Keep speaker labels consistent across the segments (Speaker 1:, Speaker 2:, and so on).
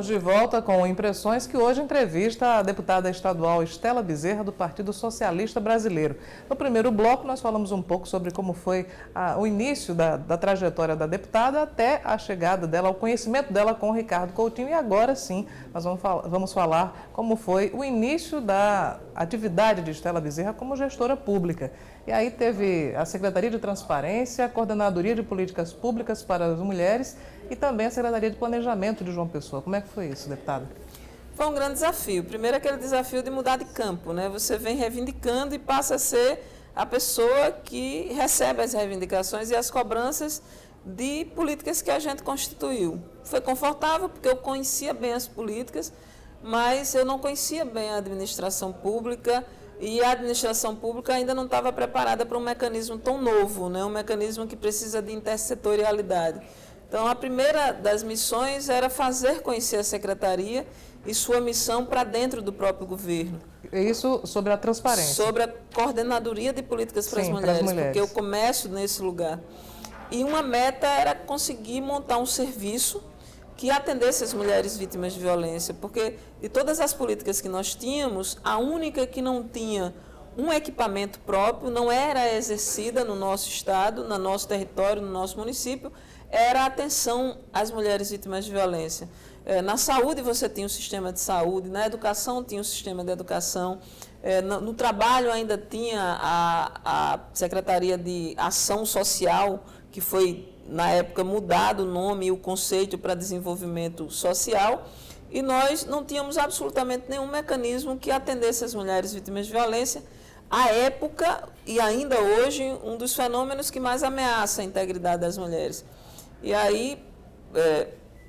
Speaker 1: Estamos de volta com Impressões, que hoje entrevista a deputada estadual Estela Bezerra, do Partido Socialista Brasileiro. No primeiro bloco, nós falamos um pouco sobre como foi o início da trajetória da deputada até a chegada dela, o conhecimento dela com o Ricardo Coutinho. E agora sim, nós vamos falar como foi o início da atividade de Estela Bezerra como gestora pública. E aí teve a Secretaria de Transparência, a Coordenadoria de Políticas Públicas para as Mulheres e também a Secretaria de Planejamento de João Pessoa. Como é que foi isso, deputada?
Speaker 2: Foi um grande desafio. Primeiro, aquele desafio de mudar de campo, né? Você vem reivindicando e passa a ser a pessoa que recebe as reivindicações e as cobranças de políticas que a gente constituiu. Foi confortável porque eu conhecia bem as políticas, mas eu não conhecia bem a administração pública e a administração pública ainda não estava preparada para um mecanismo tão novo, né? Um mecanismo que precisa de intersetorialidade. Então, a primeira das missões era fazer conhecer a secretaria e sua missão para dentro do próprio governo.
Speaker 1: Isso sobre a transparência.
Speaker 2: Sobre a coordenadoria de políticas para as mulheres, porque eu começo nesse lugar. E uma meta era conseguir montar um serviço que atendesse as mulheres vítimas de violência, porque de todas as políticas que nós tínhamos, a única que não tinha um equipamento próprio, não era exercida no nosso estado, no nosso território, no nosso município, era a atenção às mulheres vítimas de violência. Na saúde você tinha um sistema de saúde, na educação tinha um sistema de educação, no trabalho ainda tinha a Secretaria de Ação Social, que foi, na época, mudado o nome e o conceito para desenvolvimento social, e nós não tínhamos absolutamente nenhum mecanismo que atendesse as mulheres vítimas de violência. À época, e ainda hoje, um dos fenômenos que mais ameaça a integridade das mulheres. E aí,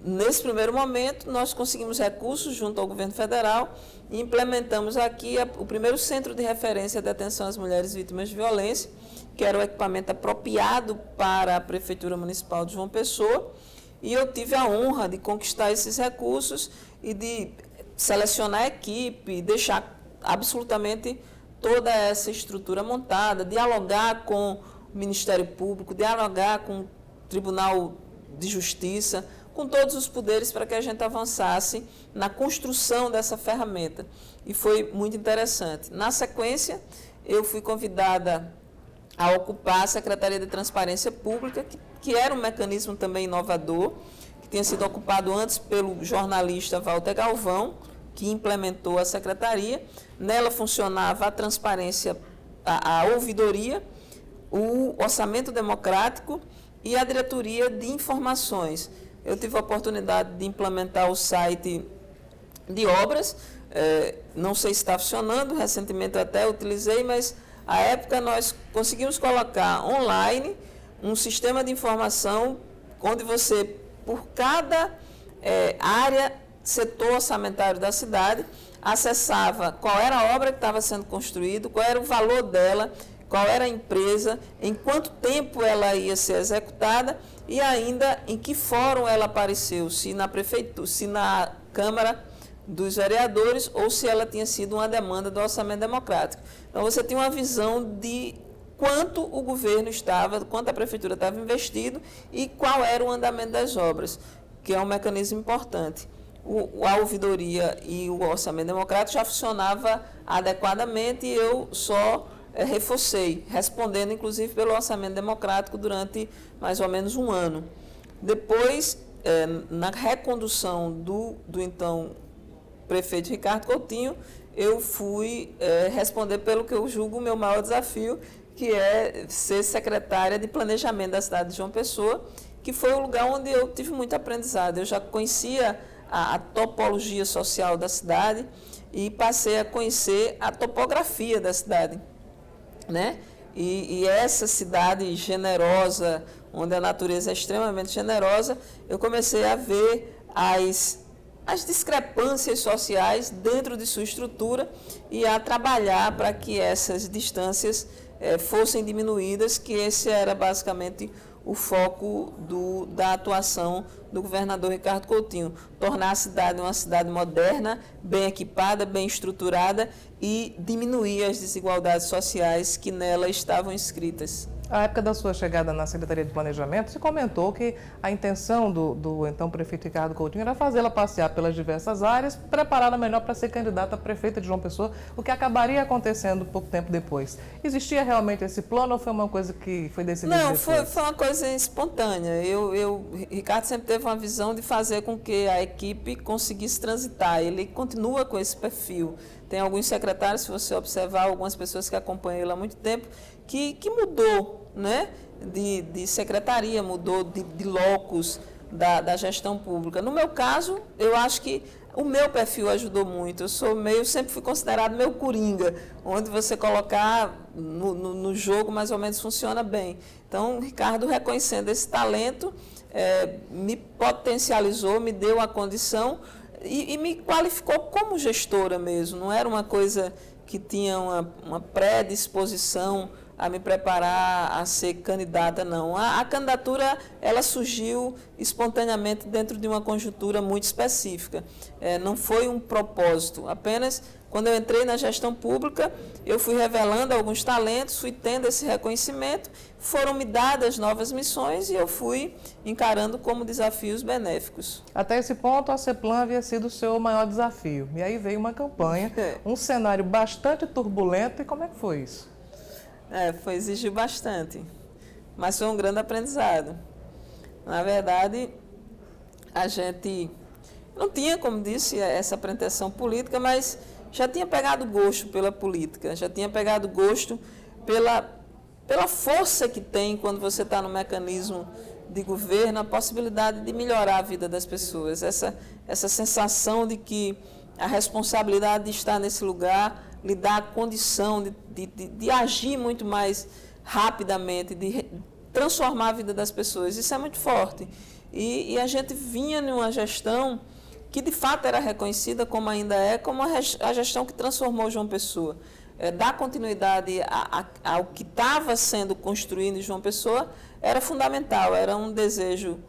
Speaker 2: nesse primeiro momento, nós conseguimos recursos junto ao governo federal e implementamos aqui o primeiro centro de referência de atenção às mulheres vítimas de violência, que era o equipamento apropriado para a Prefeitura Municipal de João Pessoa, e eu tive a honra de conquistar esses recursos e de selecionar a equipe, deixar absolutamente toda essa estrutura montada, dialogar com o Ministério Público, dialogar com o Tribunal de Justiça, com todos os poderes para que a gente avançasse na construção dessa ferramenta. E foi muito interessante. Na sequência, eu fui convidada a ocupar a Secretaria de Transparência Pública, que era um mecanismo também inovador, que tinha sido ocupado antes pelo jornalista Walter Galvão, que implementou a secretaria. Nela funcionava a transparência, a ouvidoria, o orçamento democrático e a diretoria de informações. Eu tive a oportunidade de implementar o site de obras, não sei se está funcionando, recentemente eu até utilizei, mas à época nós conseguimos colocar online um sistema de informação onde você, por cada área, setor orçamentário da cidade, acessava qual era a obra que estava sendo construída, qual era o valor dela, qual era a empresa, em quanto tempo ela ia ser executada e ainda em que fórum ela apareceu, se na prefeitura, se na Câmara dos Vereadores ou se ela tinha sido uma demanda do orçamento democrático. Então você tinha uma visão de quanto o governo estava, quanto a prefeitura estava investido e qual era o andamento das obras, que é um mecanismo importante. A ouvidoria e o orçamento democrático já funcionava adequadamente e eu só reforcei, respondendo inclusive pelo orçamento democrático durante mais ou menos um ano. Depois, na recondução do então prefeito Ricardo Coutinho, eu fui responder pelo que eu julgo o meu maior desafio, que é ser secretária de Planejamento da cidade de João Pessoa, que foi o lugar onde eu tive muito aprendizado. Eu já conhecia a topologia social da cidade e passei a conhecer a topografia da cidade, né? E essa cidade generosa, onde a natureza é extremamente generosa, eu comecei a ver as discrepâncias sociais dentro de sua estrutura e a trabalhar para que essas distâncias fossem diminuídas, que esse era basicamente o foco da atuação do governador Ricardo Coutinho, tornar a cidade uma cidade moderna, bem equipada, bem estruturada e diminuir as desigualdades sociais que nela estavam inscritas.
Speaker 1: À época da sua chegada na Secretaria de Planejamento, se comentou que a intenção do então prefeito Ricardo Coutinho era fazê-la passear pelas diversas áreas, prepará-la melhor para ser candidata a prefeita de João Pessoa, o que acabaria acontecendo pouco tempo depois. Existia realmente esse plano ou foi uma coisa que foi decidida depois?
Speaker 2: Não, foi uma coisa espontânea. Ricardo sempre teve uma visão de fazer com que a equipe conseguisse transitar. Ele continua com esse perfil. Tem alguns secretários, se você observar, algumas pessoas que acompanham ele há muito tempo, que mudou, né, de secretaria, mudou de locus da gestão pública. No meu caso, eu acho que o meu perfil ajudou muito. Eu sempre fui considerado meio coringa, onde você colocar no jogo mais ou menos funciona bem. Então, o Ricardo, reconhecendo esse talento, me potencializou, me deu a condição e me qualificou como gestora mesmo. Não era uma coisa que tinha uma predisposição a me preparar a ser candidata, não. A candidatura, ela surgiu espontaneamente dentro de uma conjuntura muito específica. Não foi um propósito, apenas quando eu entrei na gestão pública, eu fui revelando alguns talentos, fui tendo esse reconhecimento, foram me dadas novas missões e eu fui encarando como desafios benéficos.
Speaker 1: Até esse ponto, a CEPLAN havia sido o seu maior desafio. E aí veio uma campanha, um cenário bastante turbulento. E como é que foi isso?
Speaker 2: Exigiu bastante, mas foi um grande aprendizado. Na verdade, a gente não tinha, como disse, essa pretensão política, mas já tinha pegado gosto pela política, já tinha pegado gosto pela força que tem quando você está no mecanismo de governo, a possibilidade de melhorar a vida das pessoas, essa sensação de que a responsabilidade de estar nesse lugar lhe dá a condição de agir muito mais rapidamente, de transformar a vida das pessoas. Isso é muito forte. E a gente vinha numa gestão que de fato era reconhecida, como ainda é, como a gestão que transformou João Pessoa. Dar continuidade ao que estava sendo construído em João Pessoa era fundamental, era um desejo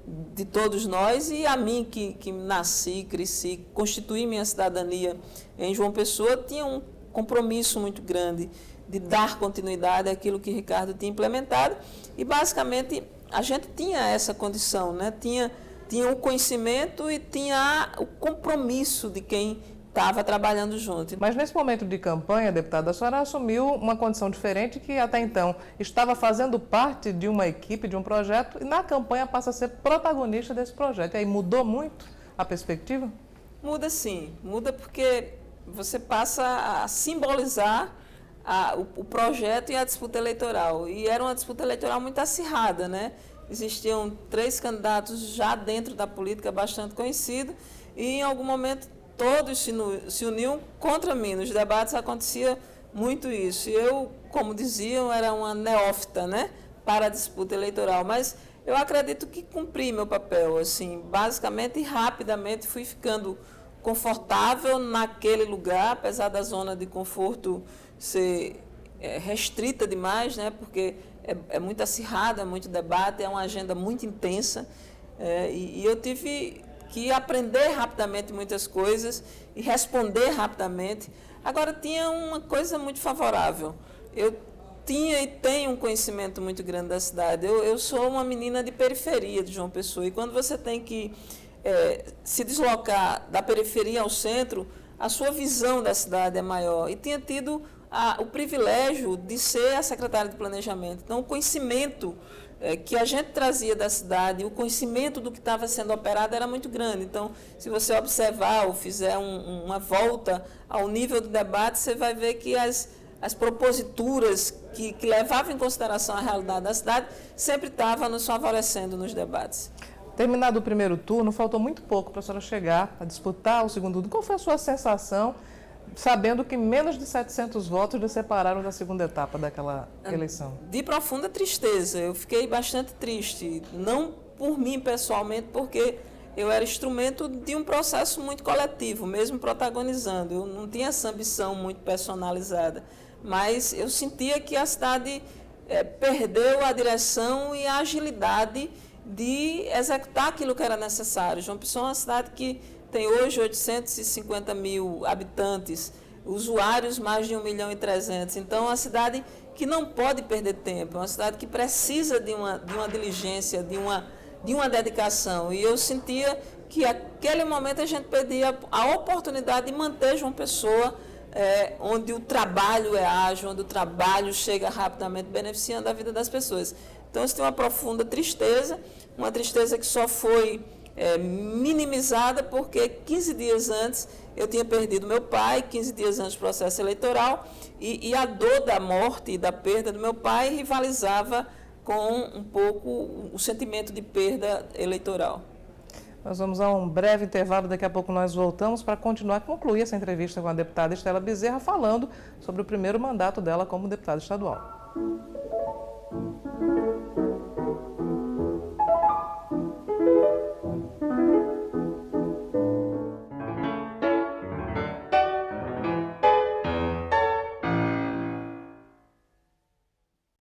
Speaker 2: de todos nós e a mim que nasci, cresci, constituí minha cidadania em João Pessoa, tinha um compromisso muito grande de dar continuidade àquilo que Ricardo tinha implementado e basicamente a gente tinha essa condição, né? Tinha o conhecimento e tinha o compromisso de quem estava trabalhando junto.
Speaker 1: Mas nesse momento de campanha, deputada, a senhora assumiu uma condição diferente que até então estava fazendo parte de uma equipe, de um projeto, e na campanha passa a ser protagonista desse projeto. E aí mudou muito a perspectiva?
Speaker 2: Muda sim, muda porque você passa a simbolizar o projeto e a disputa eleitoral. E era uma disputa eleitoral muito acirrada, né? Existiam 3 candidatos já dentro da política bastante conhecidos e em algum momento todos se uniam contra mim. Nos debates acontecia muito isso. E eu, como diziam, era uma neófita, né, para a disputa eleitoral. Mas eu acredito que cumpri meu papel. Assim, basicamente e rapidamente fui ficando confortável naquele lugar, apesar da zona de conforto ser restrita demais, né, porque é muito acirrado, é muito debate, é uma agenda muito intensa. E eu tive que aprender rapidamente muitas coisas e responder rapidamente. Agora, tinha uma coisa muito favorável. Eu tinha e tenho um conhecimento muito grande da cidade. Eu sou uma menina de periferia de João Pessoa. E quando você tem que se deslocar da periferia ao centro, a sua visão da cidade é maior. E tinha tido o privilégio de ser a secretária de Planejamento. Então, o conhecimento que a gente trazia da cidade, o conhecimento do que estava sendo operado era muito grande. Então, se você observar ou fizer uma volta ao nível do debate, você vai ver que as proposituras que levavam em consideração a realidade da cidade sempre estavam nos favorecendo nos debates.
Speaker 1: Terminado o primeiro turno, faltou muito pouco para a senhora chegar a disputar o segundo turno. Qual foi a sua sensação, sabendo que menos de 700 votos lhe separaram da segunda etapa daquela eleição?
Speaker 2: De profunda tristeza. Eu fiquei bastante triste. Não por mim pessoalmente, porque eu era instrumento de um processo muito coletivo, mesmo protagonizando. Eu não tinha essa ambição muito personalizada. Mas eu sentia que a cidade perdeu a direção e a agilidade de executar aquilo que era necessário. João Pessoa é uma cidade que tem hoje 850 mil habitantes, usuários mais de 1.300.000. Então, é uma cidade que não pode perder tempo, é uma cidade que precisa de uma diligência, de uma dedicação. E eu sentia que naquele momento a gente perdia a oportunidade de manter João Pessoa, onde o trabalho é ágil, onde o trabalho chega rapidamente, beneficiando a vida das pessoas. Então, isso tem uma profunda tristeza, uma tristeza que só foi minimizada porque 15 dias antes eu tinha perdido meu pai, 15 dias antes do processo eleitoral, e a dor da morte e da perda do meu pai rivalizava com um pouco o sentimento de perda eleitoral.
Speaker 1: Nós vamos a um breve intervalo, daqui a pouco nós voltamos para concluir essa entrevista com a deputada Estela Bezerra, falando sobre o primeiro mandato dela como deputada estadual.